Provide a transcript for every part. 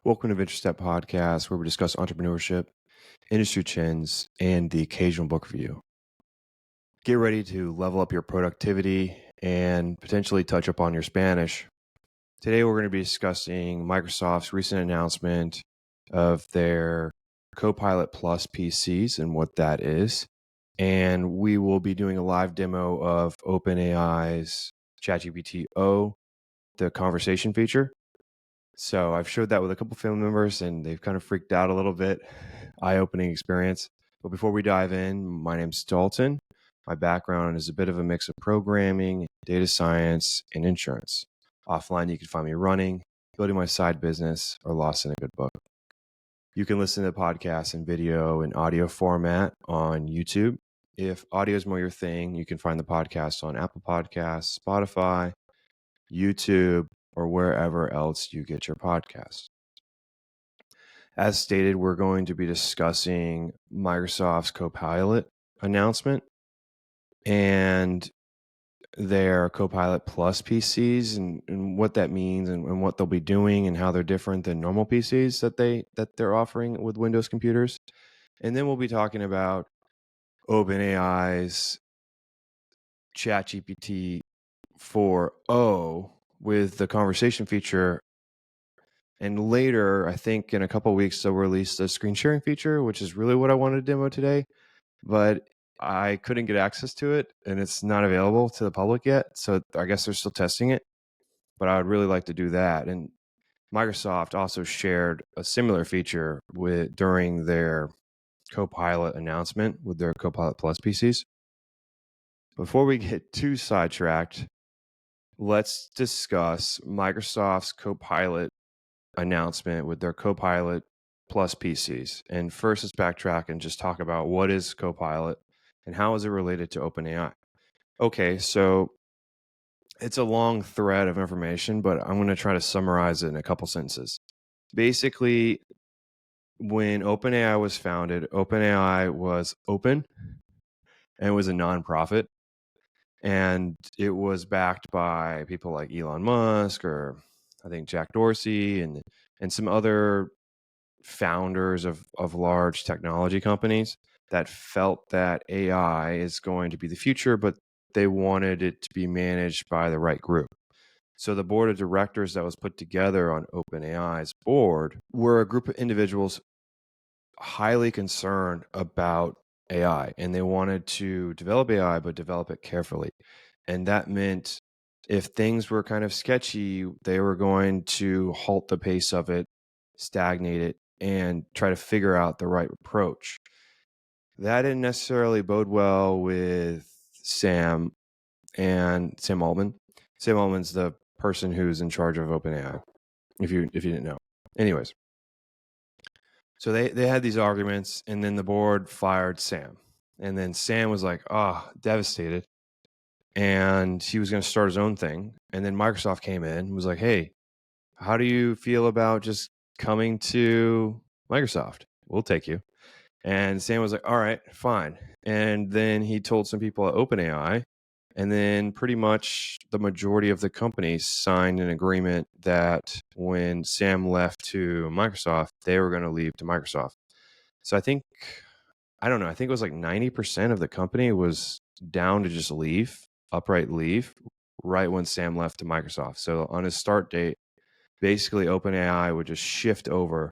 Welcome to Venture Step Podcast, where we discuss entrepreneurship, industry trends, and the occasional book review. Get ready to level up your productivity and potentially touch upon your Spanish. Today, we're going to be discussing Microsoft's recent announcement of their Copilot Plus PCs and what that is. And we will be doing a live demo of OpenAI's Chat GPT O, the conversation feature. So I've showed that with a couple family members and they've kind of freaked out a little bit. Eye-opening experience. But before we dive in, my name's Dalton. My background is a bit of a mix of programming, data science, and insurance. Offline, you can find me running, building my side business, or lost in a good book. You can listen to the podcast in video and audio format on YouTube. If audio is more your thing, you can find the podcast on Apple Podcasts, Spotify, YouTube, or wherever else you get your podcasts. As stated, we're going to be discussing Microsoft's Copilot announcement and their Copilot Plus PCs and what that means and what they'll be doing and how they're different than normal PCs that they're offering with Windows computers. And then we'll be talking about OpenAI's Chat GPT 4.0 with the conversation feature. And later, I think in a couple of weeks, they'll release the screen sharing feature, which is really what I wanted to demo today. But I couldn't get access to it, and it's not available to the public yet. So I guess they're still testing it. But I would really like to do that. And Microsoft also shared a similar feature during their Copilot announcement with their Copilot Plus PCs. Before we get too sidetracked, let's discuss Microsoft's Copilot announcement with their Copilot Plus PCs. And first, let's backtrack and just talk about what is Copilot and how is it related to OpenAI. Okay, so it's a long thread of information, but I'm going to try to summarize it in a couple sentences. Basically, when OpenAI was founded, OpenAI was open and was a nonprofit. And it was backed by people like Elon Musk or I think Jack Dorsey and some other founders of large technology companies that felt that AI is going to be the future, but they wanted it to be managed by the right group. So the board of directors that was put together on OpenAI's board were a group of individuals highly concerned about AI, and they wanted to develop AI, but develop it carefully. And that meant if things were kind of sketchy, they were going to halt the pace of it, stagnate it, and try to figure out the right approach. That didn't necessarily bode well with Sam Altman. Sam Altman's the person who's in charge of OpenAI, if you didn't know. Anyways, so they had these arguments, and then the board fired Sam. And then Sam was like, devastated. And he was going to start his own thing. And then Microsoft came in and was like, hey, how do you feel about just coming to Microsoft? We'll take you. And Sam was like, all right, fine. And then he told some people at OpenAI, and then pretty much the majority of the companies signed an agreement that when Sam left to Microsoft, they were going to leave to Microsoft. So I think it was like 90% of the company was down to just outright leave, right when Sam left to Microsoft. So on his start date, basically OpenAI would just shift over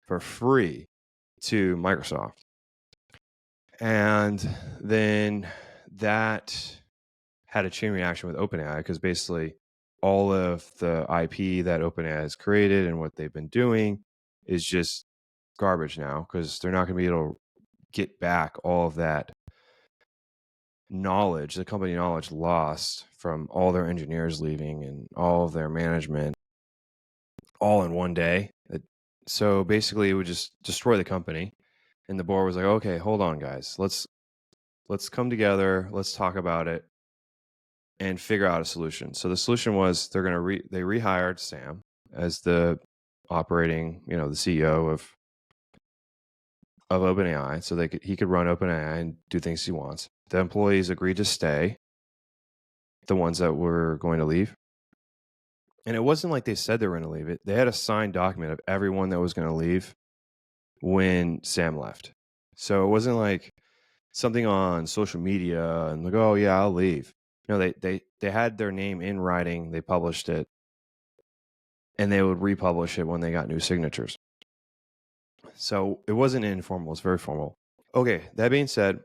for free to Microsoft. And then that had a chain reaction with OpenAI because basically all of the IP that OpenAI has created and what they've been doing is just garbage now because they're not going to be able to get back all of that knowledge, the company knowledge lost from all their engineers leaving and all of their management all in one day. So basically it would just destroy the company. And the board was like, okay, hold on, guys. Let's come together. Let's talk about it and figure out a solution. So the solution was they rehired Sam as the operating, the CEO of OpenAI, so he could run OpenAI and do things he wants. The employees agreed to stay, the ones that were going to leave. And it wasn't like they said they were going to leave it. They had a signed document of everyone that was going to leave when Sam left. So it wasn't like something on social media and like, oh yeah, I'll leave. No, they had their name in writing. They published it, and they would republish it when they got new signatures. So it wasn't informal. It's very formal. Okay, that being said,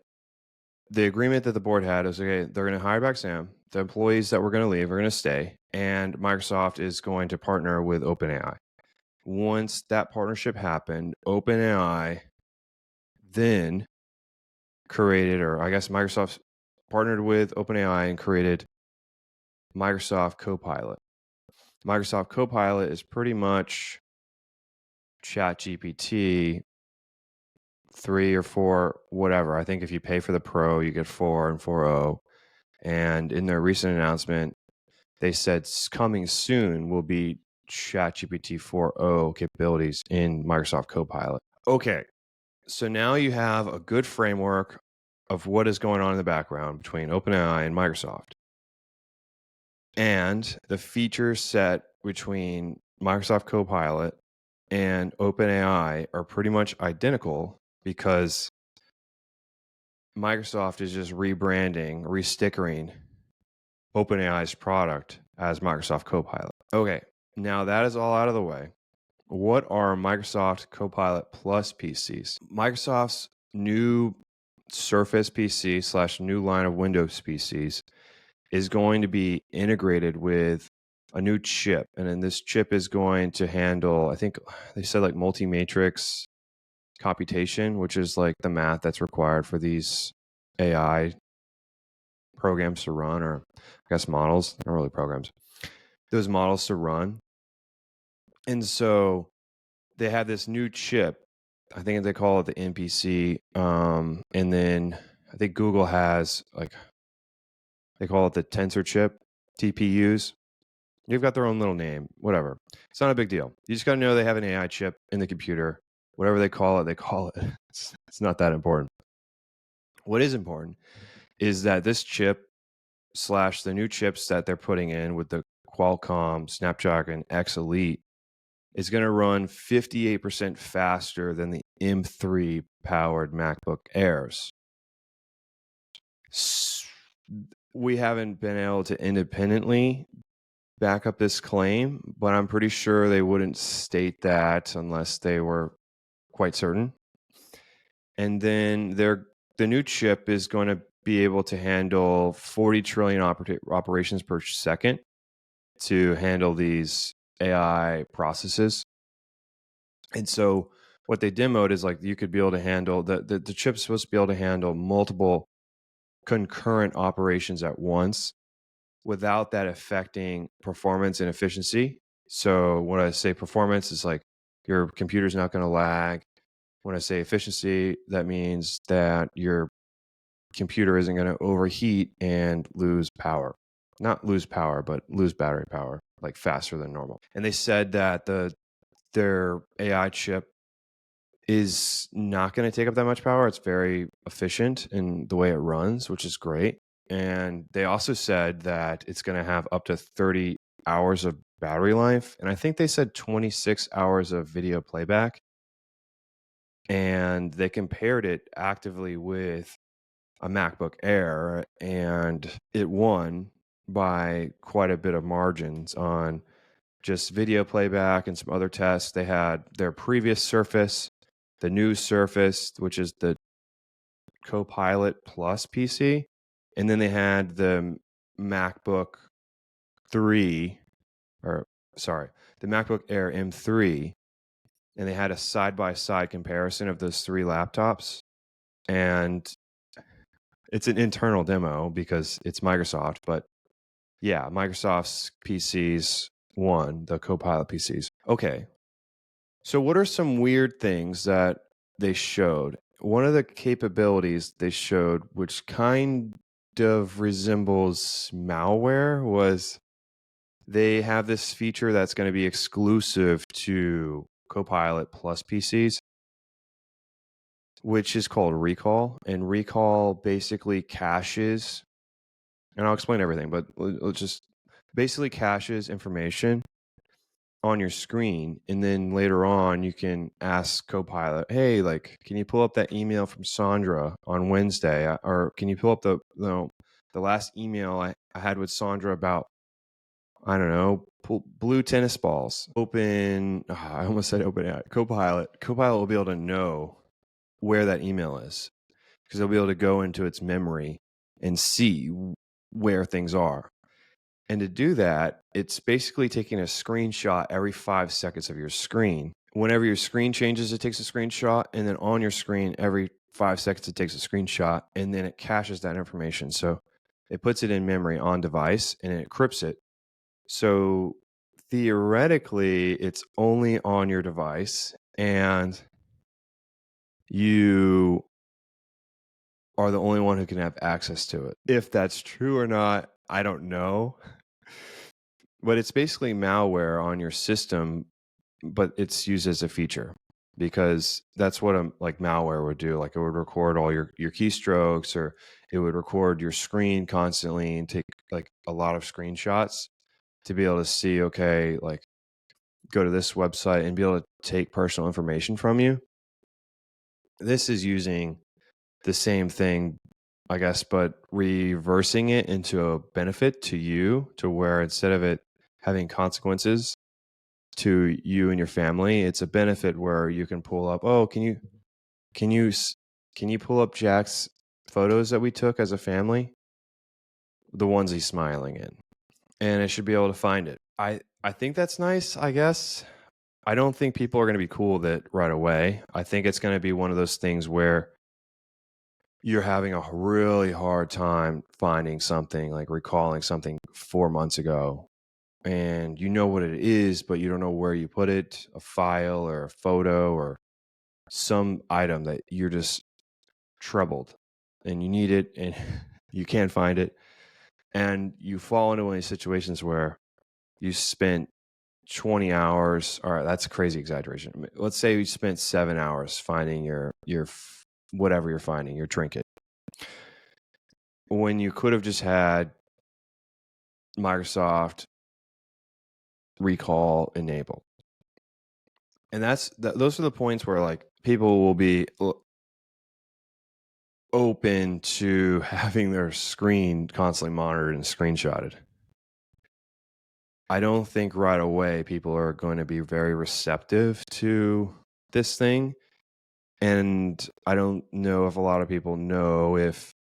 the agreement that the board had is, okay, they're going to hire back Sam. The employees that were going to leave are going to stay, and Microsoft is going to partner with OpenAI. Once that partnership happened, OpenAI then created, or I guess Microsoft partnered with OpenAI and created Microsoft Copilot. Microsoft Copilot is pretty much Chat GPT 3 or 4, whatever. I think if you pay for the Pro, you get 4 and 4.0. And in their recent announcement, they said coming soon will be ChatGPT 4.0 capabilities in Microsoft Copilot. Okay, so now you have a good framework of what is going on in the background between OpenAI and Microsoft. And the feature set between Microsoft Copilot and OpenAI are pretty much identical because Microsoft is just rebranding, restickering OpenAI's product as Microsoft Copilot. Okay, now that is all out of the way. What are Microsoft Copilot Plus PCs? Microsoft's new Surface PC / new line of Windows PCs is going to be integrated with a new chip. And then this chip is going to handle, I think they said like multi-matrix computation, which is like the math that's required for these AI programs to run, or I guess models, not really programs, those models to run. And so they have this new chip. I think they call it the NPC. And then I think Google has like, they call it the tensor chip, TPUs. You've got their own little name, whatever. It's not a big deal. You just got to know they have an AI chip in the computer. Whatever they call it, they call it. It's not that important. What is important is that this chip / the new chips that they're putting in with the Qualcomm Snapdragon X Elite is going to run 58% faster than the M3 powered MacBook Airs. We haven't been able to independently back up this claim, but I'm pretty sure they wouldn't state that unless they were quite certain. And then the new chip is going to be able to handle 40 trillion operations per second to handle these AI processes. And so what they demoed is like you could be able to handle the chip's supposed to be able to handle multiple concurrent operations at once without that affecting performance and efficiency. So when I say performance, is like your computer's not going to lag. When I say efficiency, that means that your computer isn't going to overheat and lose power. Not lose power, but lose battery power, like faster than normal. And they said that their AI chip is not going to take up that much power. It's very efficient in the way it runs, which is great. And they also said that it's going to have up to 30 hours of battery life. And I think they said 26 hours of video playback. And they compared it actively with a MacBook Air, and it won by quite a bit of margins on just video playback and some other tests. They had their previous Surface, the new Surface, which is the Copilot Plus PC, and then they had the MacBook 3, the MacBook Air M3, and they had a side-by-side comparison of those 3 laptops. And it's an internal demo because it's Microsoft, but yeah, Microsoft's PCs won, the Copilot PCs. Okay. So what are some weird things that they showed? One of the capabilities they showed, which kind of resembles malware, was they have this feature that's going to be exclusive to Copilot Plus PCs, which is called recall. And recall basically caches, and I'll explain everything, but let's just, basically caches information on your screen, and then later on you can ask Copilot, hey, like, can you pull up that email from Sandra on Wednesday, or can you pull up the last email I had with Sandra about, I don't know, blue tennis balls. I almost said OpenAI. Copilot will be able to know where that email is, because they'll be able to go into its memory and see where things are. And to do that, it's basically taking a screenshot every 5 seconds of your screen. Whenever your screen changes, it takes a screenshot. And then on your screen, every 5 seconds, it takes a screenshot. And then it caches that information. So it puts it in memory on device and it encrypts it. So theoretically, it's only on your device, and you are the only one who can have access to it. If that's true or not, I don't know. But it's basically malware on your system, but it's used as a feature, because that's what a malware would do. Like, it would record all your keystrokes, or it would record your screen constantly and take like a lot of screenshots to be able to see, okay, like, go to this website and be able to take personal information from you. This is using the same thing, I guess, but reversing it into a benefit to you, to where instead of it having consequences to you and your family, it's a benefit where you can pull up, oh, can you pull up Jack's photos that we took as a family, the ones he's smiling in, and it should be able to find it. I think that's nice, I guess. I don't think people are going to be cool with it right away. I think it's going to be one of those things where you're having a really hard time finding something, like recalling something 4 months ago, and you know what it is, but you don't know where you put it, a file or a photo or some item that you're just troubled and you need it and you can't find it. And you fall into one of these situations where you spent 20 hours. All right, that's a crazy exaggeration. Let's say you spent 7 hours finding your whatever you're finding, your trinket, when you could have just had Microsoft recall enabled. And those are the points where, like, people will be open to having their screen constantly monitored and screenshotted. I don't think right away people are going to be very receptive to this thing. And I don't know if a lot of people know if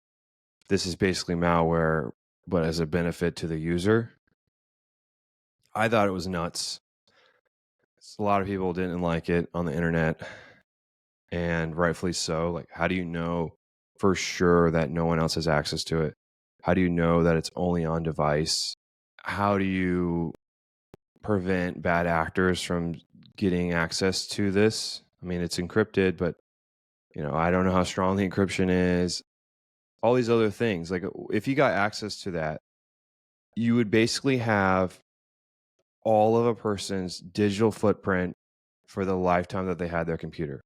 this is basically malware, but as a benefit to the user. I thought it was nuts. A lot of people didn't like it on the internet, and rightfully so. Like, how do you know for sure that no one else has access to it? How do you know that it's only on device? How do you prevent bad actors from getting access to this? I mean, it's encrypted, but I don't know how strong the encryption is. All these other things. Like, if you got access to that, you would basically have all of a person's digital footprint for the lifetime that they had their computer.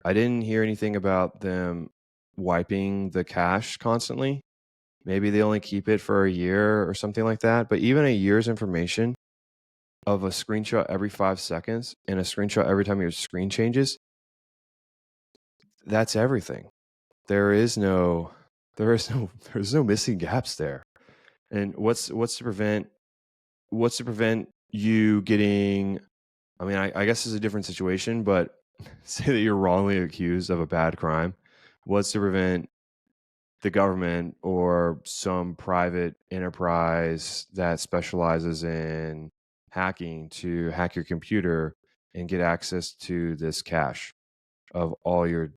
I didn't hear anything about them wiping the cache constantly. Maybe they only keep it for a year or something like that. But even a year's information of a screenshot every 5 seconds and a screenshot every time your screen changes, that's everything. There's no missing gaps there. And what's to prevent you getting, I mean, I guess it's a different situation, but say that you're wrongly accused of a bad crime. What's to prevent the government or some private enterprise that specializes in hacking to hack your computer and get access to this cache of all your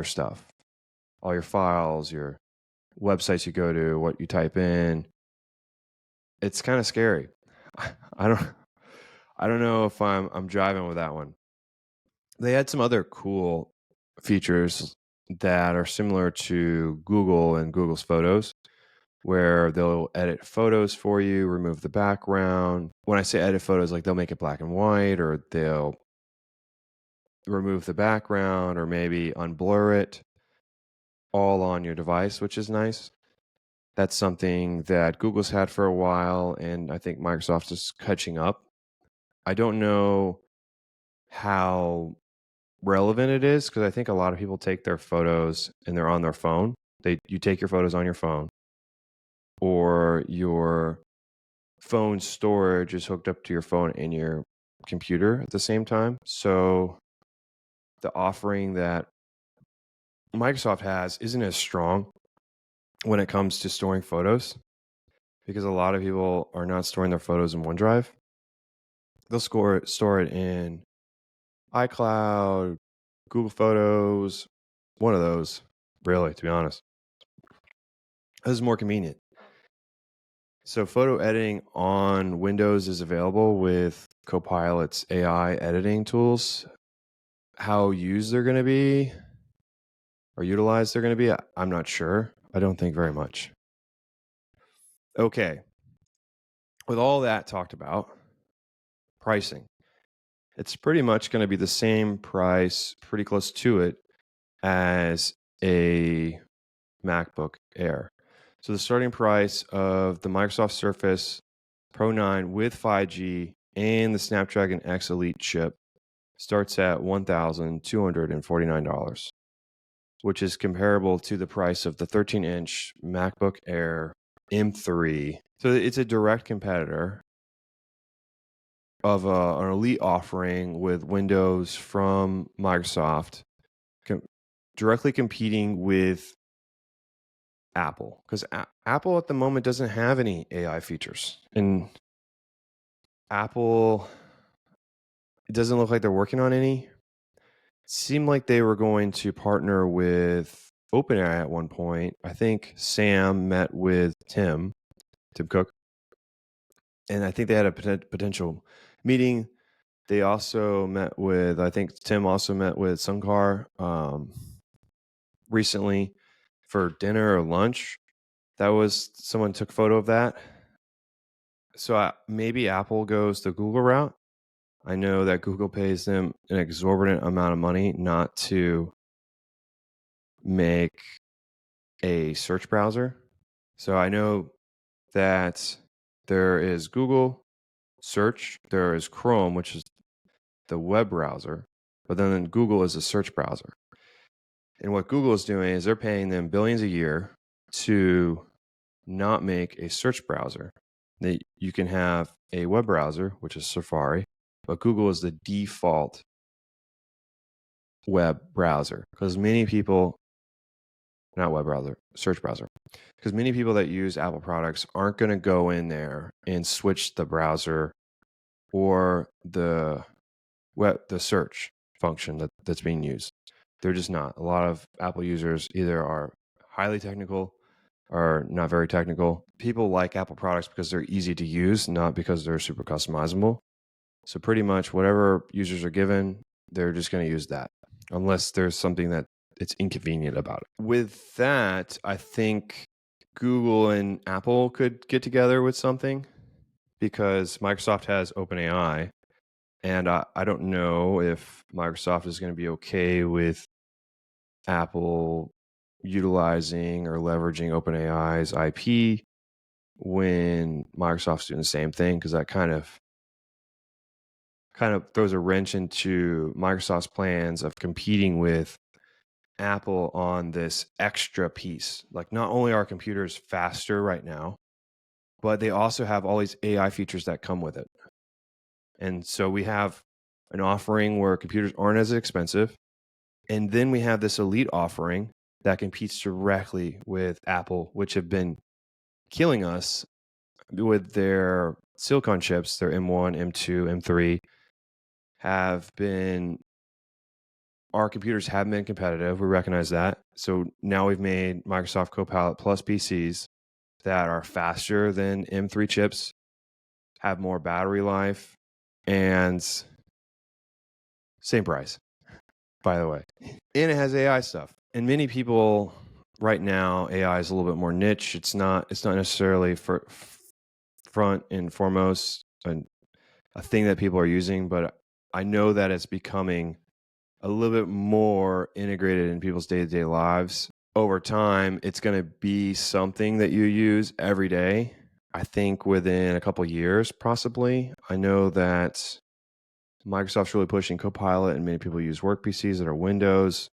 stuff, all your files, your websites you go to, what you type in? It's kind of scary. I don't know if I'm driving with that one. They had some other cool features that are similar to Google and Google's Photos, where they'll edit photos for you, remove the background. When I say edit photos, like, they'll make it black and white, or they'll remove the background, or maybe unblur it, all on your device, which is nice. That's something that Google's had for a while, and I think Microsoft is catching up. I don't know how relevant it is because I think a lot of people take their photos and they're on their phone. You take your photos on your phone, or your phone storage is hooked up to your phone and your computer at the same time. So the offering that Microsoft has isn't as strong when it comes to storing photos because a lot of people are not storing their photos in OneDrive. They'll store it in iCloud, Google Photos, one of those, really, to be honest. This is more convenient. So photo editing on Windows is available with Copilot's AI editing tools. How used they're going to be or utilized they're going to be, I'm not sure. I don't think very much. Okay. With all that talked about, pricing. It's pretty much going to be the same price, pretty close to it, as a MacBook Air. So the starting price of the Microsoft Surface Pro 9 with 5G and the Snapdragon X Elite chip starts at $1,249, which is comparable to the price of the 13-inch MacBook Air M3. So it's a direct competitor of an elite offering with Windows from Microsoft, directly competing with Apple, because Apple at the moment doesn't have any AI features, and Apple, it doesn't look like they're working on any. It seemed like they were going to partner with OpenAI at one point. I think Sam met with Tim Cook, and I think they had a potential meeting. They also met with, I think Tim also met with Sunkar recently for dinner or lunch. That was, someone took a photo of that. So maybe Apple goes the Google route. I know that Google pays them an exorbitant amount of money not to make a search browser. So I know that there is Google search, there is Chrome, which is the web browser, but then Google is a search browser. And what Google is doing is they're paying them billions a year to not make a search browser. You can have a web browser, which is Safari, but Google is the default web browser because many people, not web browser, search browser, because many people that use Apple products aren't going to go in there and switch the browser or the search function that's being used. They're just not. A lot of Apple users either are highly technical or not very technical. People like Apple products because they're easy to use, not because they're super customizable. So pretty much whatever users are given, they're just going to use that, unless there's something that it's inconvenient about it. With that, I think Google and Apple could get together with something because Microsoft has OpenAI. And I don't know if Microsoft is going to be okay with Apple utilizing or leveraging OpenAI's IP when Microsoft's doing the same thing, because that kind of throws a wrench into Microsoft's plans of competing with Apple on this extra piece. Like, not only are computers faster right now, but they also have all these AI features that come with it. And so we have an offering where computers aren't as expensive. And then we have this elite offering that competes directly with Apple, which have been killing us with their silicon chips. Their M1, M2, M3 our computers have been competitive. We recognize that. So now we've made Microsoft Copilot Plus PCs that are faster than M3 chips, have more battery life, and same price, by the way. And it has AI stuff. And many people right now, AI is a little bit more niche. It's not necessarily for front and foremost a thing that people are using, but I know that it's becoming a little bit more integrated in people's day-to-day lives. over time, it's going to be something that you use every day. I think within a couple years, possibly. I know that Microsoft's really pushing Copilot, and many people use work PCs that are Windows.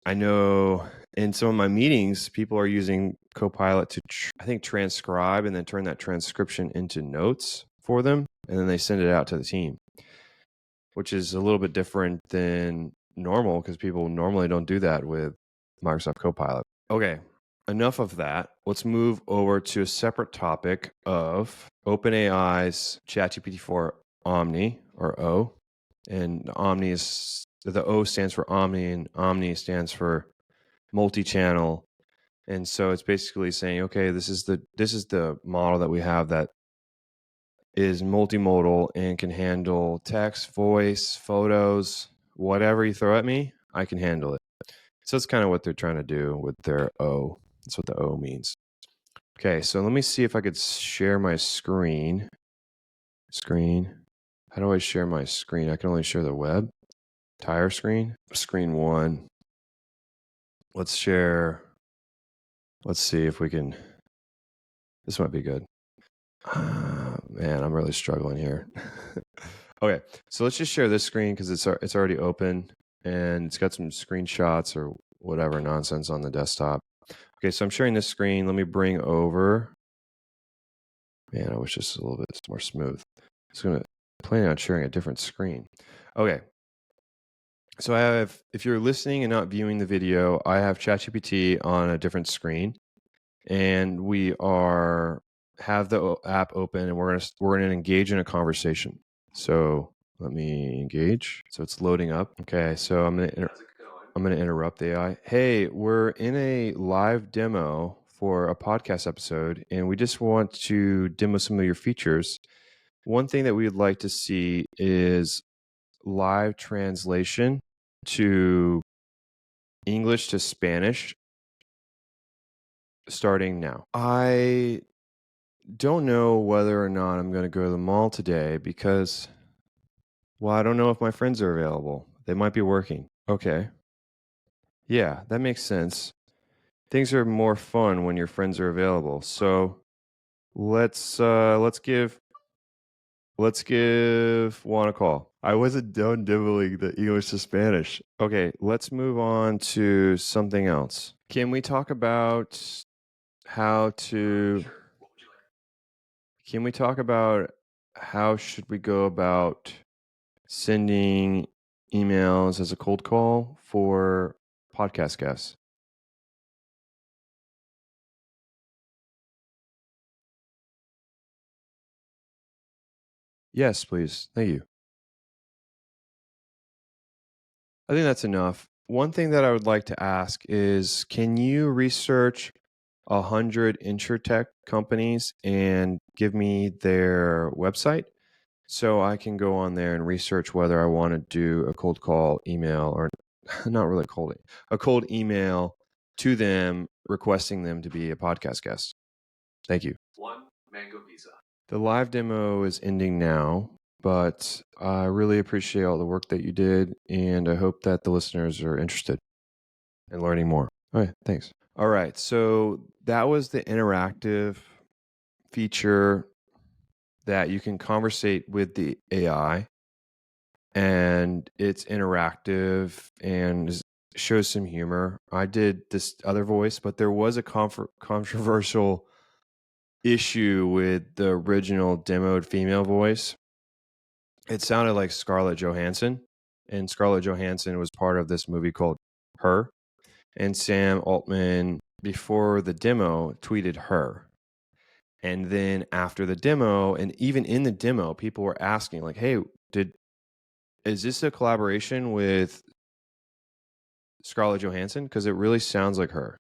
I know in some of my meetings, people are using Copilot to, I think, transcribe and then turn that transcription into notes for them, and then they send it out to the team, which is a little bit different than normal because people normally don't do that with Microsoft Copilot. Okay, enough of that. Let's move over to a separate topic of OpenAI's Chat GPT for Omni, or O. And Omni is, the O stands for Omni, and Omni stands for multi-channel. And so it's basically saying, okay, this is the model that we have that is multimodal and can handle text, voice, photos, whatever you throw at me, I can handle it. So that's kind of what they're trying to do with their O. That's what the O means. Okay, so let me see if I could share my screen. How do I share my screen? I can only share the web. Entire screen. Screen 1. Let's share. Let's see if we can. This might be good. Man, I'm really struggling here. Okay, so let's just share this screen because it's already open and it's got some screenshots or whatever nonsense on the desktop. Okay, so I'm sharing this screen. Let me bring over. Man, I wish this was a little bit more smooth. I'm planning on sharing a different screen. Okay. So I have, if you're listening and not viewing the video, I have ChatGPT on a different screen, and we have the app open, and we're gonna engage in a conversation. So let me engage. So it's loading up. Okay, so I'm gonna interrupt the AI. Hey, we're in a live demo for a podcast episode, and we just want to demo some of your features. One thing that we'd like to see is live translation to English to Spanish starting now. I don't know whether or not I'm going to go to the mall today because, well, I don't know if my friends are available. They might be working. Okay. Yeah, that makes sense. Things are more fun when your friends are available. So let's give Juan a call. I wasn't done dibbling the English to Spanish. Okay, let's move on to something else. Can we talk about how to? Can we talk about how should we go about sending emails as a cold call for podcast guests? Yes, please. Thank you. I think that's enough. One thing that I would like to ask is, can you research 100 insurtech companies and give me their website so I can go on there and research whether I want to do a cold call email, or not really a cold email to them requesting them to be a podcast guest. Thank you. One Mango Visa. The live demo is ending now, but I really appreciate all the work that you did, and I hope that the listeners are interested in learning more. All right, thanks. All right, so that was the interactive feature that you can conversate with the AI, and it's interactive and shows some humor. I did this other voice, but there was a controversial issue with the original demoed female voice. It sounded like Scarlett Johansson, and Scarlett Johansson was part of this movie called Her. And Sam Altman, before the demo, tweeted Her. And then after the demo, and even in the demo, people were asking, like, hey, is this a collaboration with Scarlett Johansson? Because it really sounds like her.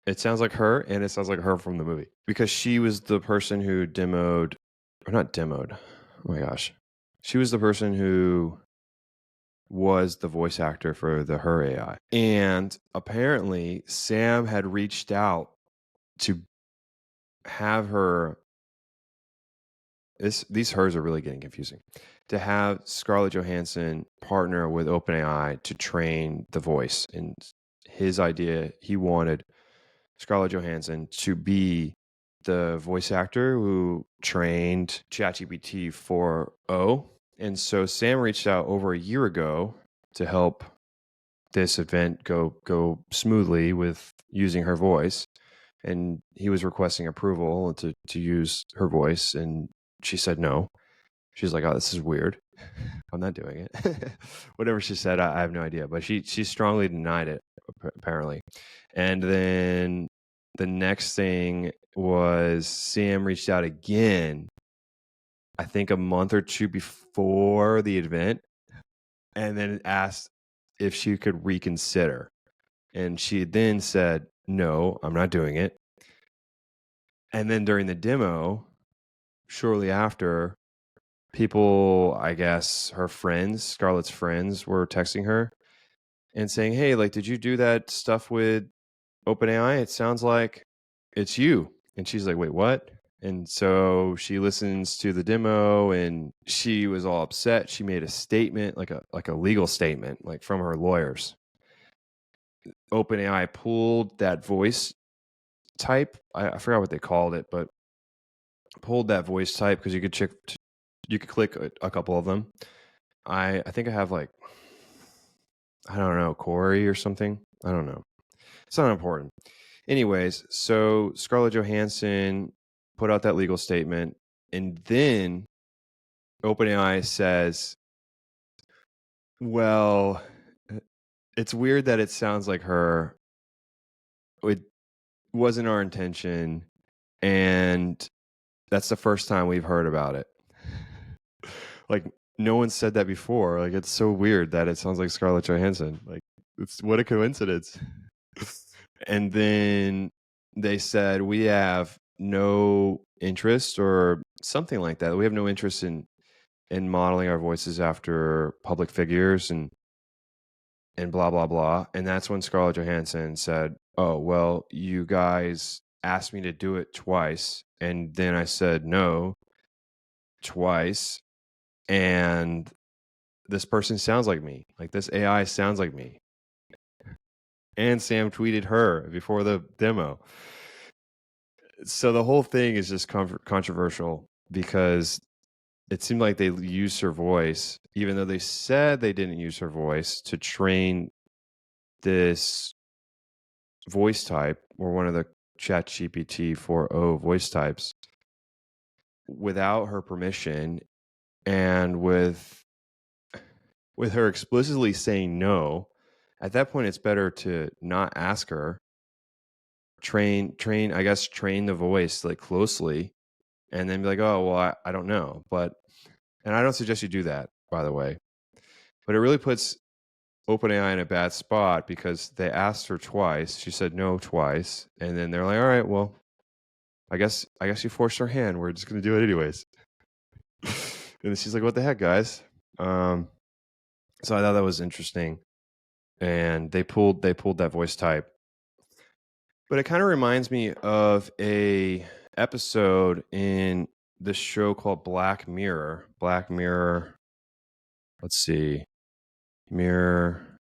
It sounds like her, and it sounds like her from the movie. Because she was the person who demoed, or not demoed, oh my gosh. She was the person who was the voice actor for the Her AI. And apparently, Sam had reached out to have her, these hers are really getting confusing, to have Scarlett Johansson partner with OpenAI to train the voice in his idea. He wanted Scarlett Johansson to be the voice actor who trained ChatGPT 4.0. And so Sam reached out over a year ago to help this event go smoothly with using her voice. And he was requesting approval to use her voice, and she said no. She's like, "Oh, this is weird. I'm not doing it." Whatever she said, I have no idea. But she strongly denied it, apparently. And then the next thing was Sam reached out again, I think a month or two before the event, and then asked if she could reconsider. And she then said, "No, I'm not doing it." And then during the demo, shortly after, people, I guess her friends, Scarlett's friends, were texting her and saying, "Hey, like, did you do that stuff with OpenAI? It sounds like it's you." And she's like, "Wait, what?" And so she listens to the demo, and she was all upset. She made a statement, like a legal statement, like from her lawyers. OpenAI pulled that voice type. I forgot what they called it, but pulled that voice type because you could click a couple of them. I think I have like, I don't know, Corey or something. I don't know. It's not important. Anyways, so Scarlett Johansson put out that legal statement, and then OpenAI says, "Well, it's weird that it sounds like her. It wasn't our intention, and that's the first time we've heard about it." Like, no one said that before. Like, it's so weird that it sounds like Scarlett Johansson. Like, it's what a coincidence. And then they said, "We have no interest," or something like that. "We have no interest in modeling our voices after public figures," and blah blah blah. And that's when Scarlett Johansson said, "Oh, well, you guys asked me to do it twice, and then I said no twice, and this person sounds like me. Like, this AI sounds like me." And Sam tweeted her before the demo. So the whole thing is just controversial because it seemed like they used her voice, even though they said they didn't use her voice, to train this voice type, or one of the ChatGPT 4.0 voice types, without her permission, and with her explicitly saying no. At that point, it's better to not ask her. Train the voice like closely, and then be like, "Oh, well, I don't know." And I don't suggest you do that, by the way. But it really puts OpenAI in a bad spot because they asked her twice. She said no twice. And then they're like, "All right, well, I guess you forced her hand. We're just going to do it anyways." And then she's like, "What the heck, guys?" So I thought that was interesting. And they pulled that voice type. But it kind of reminds me of a episode in this show called Black Mirror. Black Mirror. Let's see. Mirror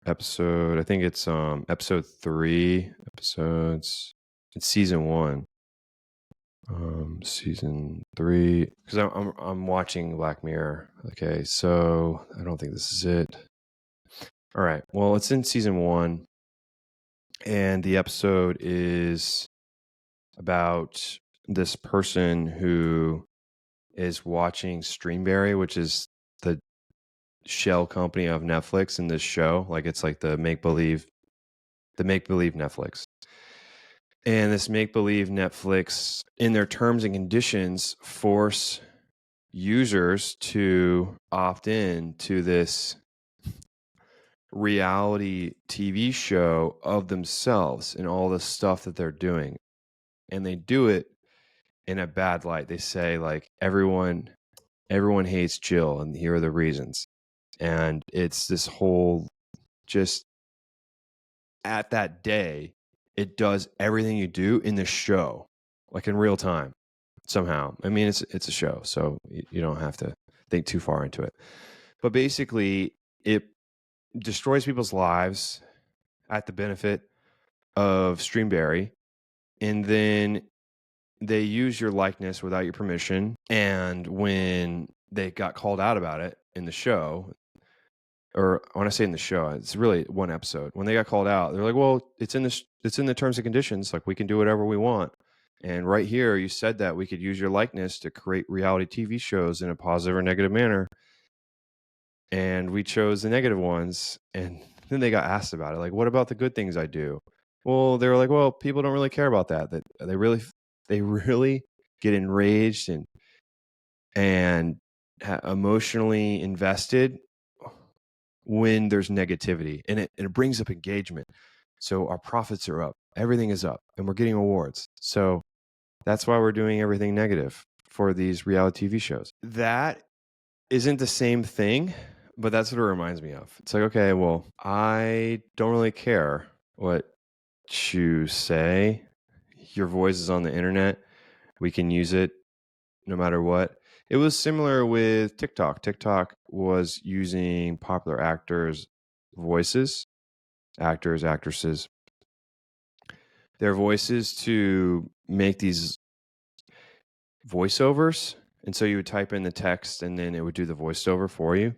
episode. I think it's episode 3 episodes. It's season 1. Season 3, because I'm watching Black Mirror. Okay, so I don't think this is it. All right. Well, it's in season 1, and the episode is about this person who is watching Streamberry, which is the shell company of Netflix in this show. Like, it's like the make-believe Netflix. And this make-believe Netflix, in their terms and conditions, force users to opt in to this reality TV show of themselves and all the stuff that they're doing. And they do it in a bad light. They say, like, everyone hates Jill, and here are the reasons. And it's this whole, just at that day, it does everything you do in the show, like in real time, somehow. I mean, it's a show, so you don't have to think too far into it. But basically, it destroys people's lives. at the benefit of Streamberry, and then they use your likeness without your permission. And when they got called out about it in the show, or when I say in the show, it's really one episode. When they got called out, they're like, "Well, it's in the terms and conditions. Like, we can do whatever we want. And right here, you said that we could use your likeness to create reality TV shows in a positive or negative manner, and we chose the negative ones." And then they got asked about it, like, "What about the good things I do?" Well, they were like, "Well, people don't really care about that. That they really get enraged and emotionally invested when there's negativity, and it brings up engagement. So our profits are up, everything is up, and we're getting awards. So that's why we're doing everything negative for these reality TV shows." That isn't the same thing, but that's what it reminds me of. It's like, okay, well, I don't really care what you say. Your voice is on the internet. We can use it no matter what. It was similar with TikTok. TikTok was using popular actors' voices, actors, actresses, their voices to make these voiceovers. And so you would type in the text and then it would do the voiceover for you.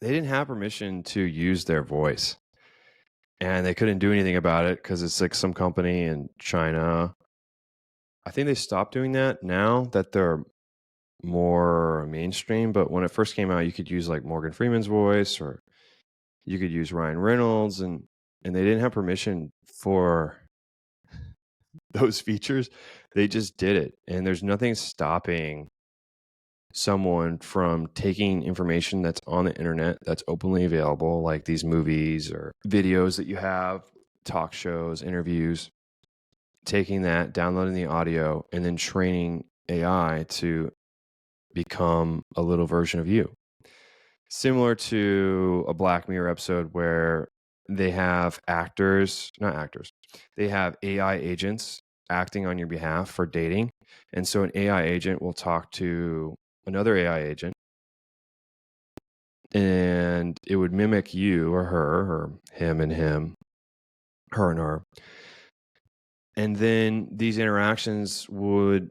They didn't have permission to use their voice. And they couldn't do anything about it because it's like some company in China. I think they stopped doing that now that they're more mainstream. But when it first came out, you could use like Morgan Freeman's voice, or you could use Ryan Reynolds, and they didn't have permission for those features. They just did it. And there's nothing stopping someone from taking information that's on the internet that's openly available, like these movies or videos that you have, talk shows, interviews, taking that, downloading the audio, and then training AI to become a little version of you. Similar to a Black Mirror episode where they have they have AI agents acting on your behalf for dating. And so an AI agent will talk to another AI agent, and it would mimic you or her, or him and him, her and her. And then these interactions would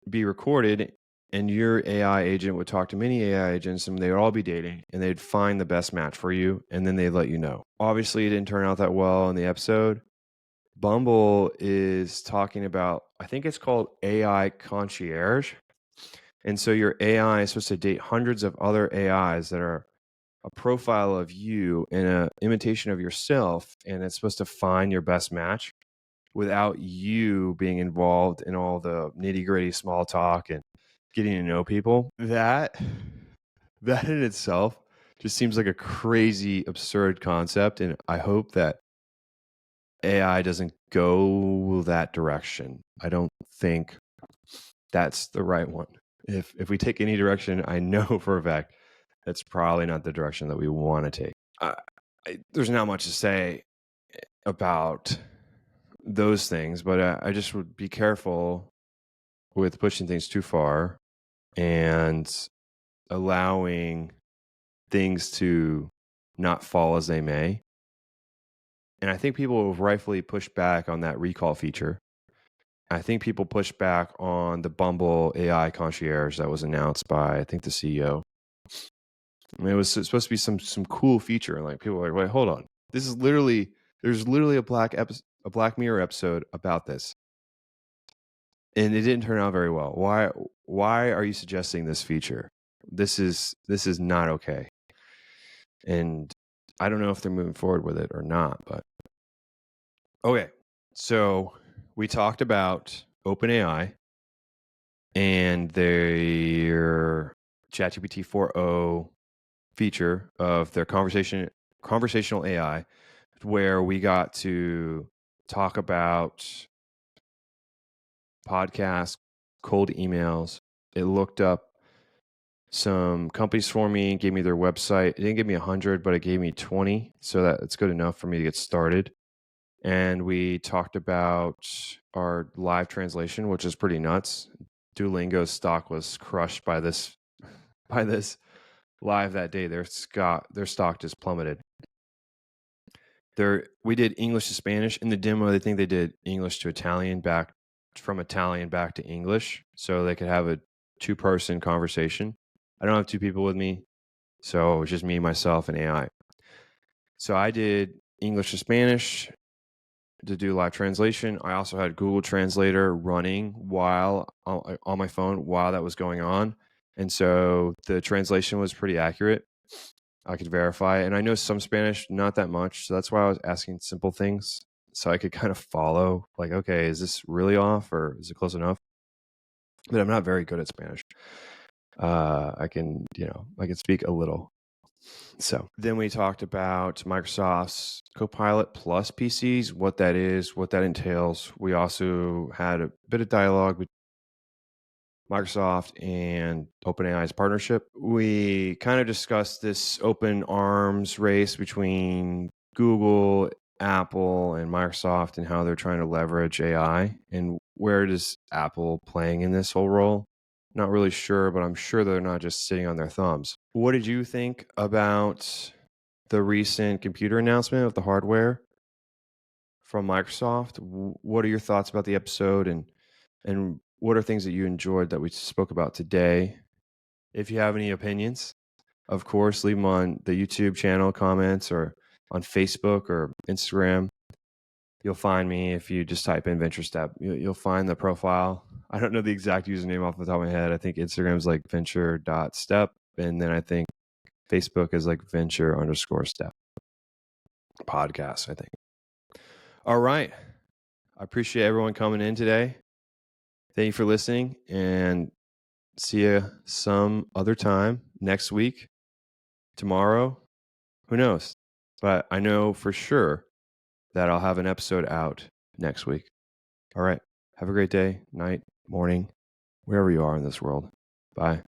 be recorded, and your AI agent would talk to many AI agents, and they'd all be dating, and they'd find the best match for you, and then they'd let you know. Obviously, it didn't turn out that well in the episode. Bumble is talking about, I think it's called AI concierge. And so your AI is supposed to date hundreds of other AIs that are a profile of you and an imitation of yourself, and it's supposed to find your best match without you being involved in all the nitty-gritty small talk and getting to know people. That in itself just seems like a crazy, absurd concept, and I hope that AI doesn't go that direction. I don't think that's the right one. If we take any direction, I know for a fact that's probably not the direction that we want to take. There's not much to say about those things, but I just would be careful with pushing things too far and allowing things to not fall as they may. And I think people have rightfully pushed back on that recall feature. I think people pushed back on the Bumble AI concierge that was announced by, I think, the CEO. I mean, it was supposed to be some cool feature, and like people were like, "Wait, hold on! There's literally a Black Mirror episode about this, and it didn't turn out very well. Why are you suggesting this feature? This is not okay." And I don't know if they're moving forward with it or not, but okay. So we talked about OpenAI and their ChatGPT 4.0 feature of their conversational AI, where we got to talk about podcasts, cold emails. It looked up some companies for me, gave me their website. It didn't give me 100, but it gave me 20. So that's good enough for me to get started. And we talked about our live translation, which is pretty nuts. Duolingo's stock was crushed by this live that day. Their stock just plummeted. We did English to Spanish. In the demo, they think they did English to Italian from Italian back to English, so they could have a 2-person conversation. I don't have 2 people with me, so it's just me, myself, and AI. So I did English to Spanish to do live translation. I also had Google Translator running while on my phone while that was going on, and so the translation was pretty accurate. I could verify. And I know some Spanish, not that much. So that's why I was asking simple things so I could kind of follow, like, okay, is this really off or is it close enough? But I'm not very good at Spanish. I can speak a little. So then we talked about Microsoft's Copilot Plus PCs, what that is, what that entails. We also had a bit of dialogue with Microsoft and OpenAI's partnership. We kind of discussed this open arms race between Google, Apple, and Microsoft and how they're trying to leverage AI. And where does Apple playing in this whole role? Not really sure, but I'm sure they're not just sitting on their thumbs. What did you think about the recent computer announcement of the hardware from Microsoft? What are your thoughts about the episode, and what are things that you enjoyed that we spoke about today? If you have any opinions, of course, leave them on the YouTube channel comments or on Facebook or Instagram. You'll find me if you just type in Venture Step. You'll find the profile. I don't know the exact username off the top of my head. I think Instagram's like venture.step. And then I think Facebook is like venture_step podcast, I think. All right. I appreciate everyone coming in today. Thank you for listening, and see you some other time next week, tomorrow. Who knows? But I know for sure that I'll have an episode out next week. All right. Have a great day, night, morning, wherever you are in this world. Bye.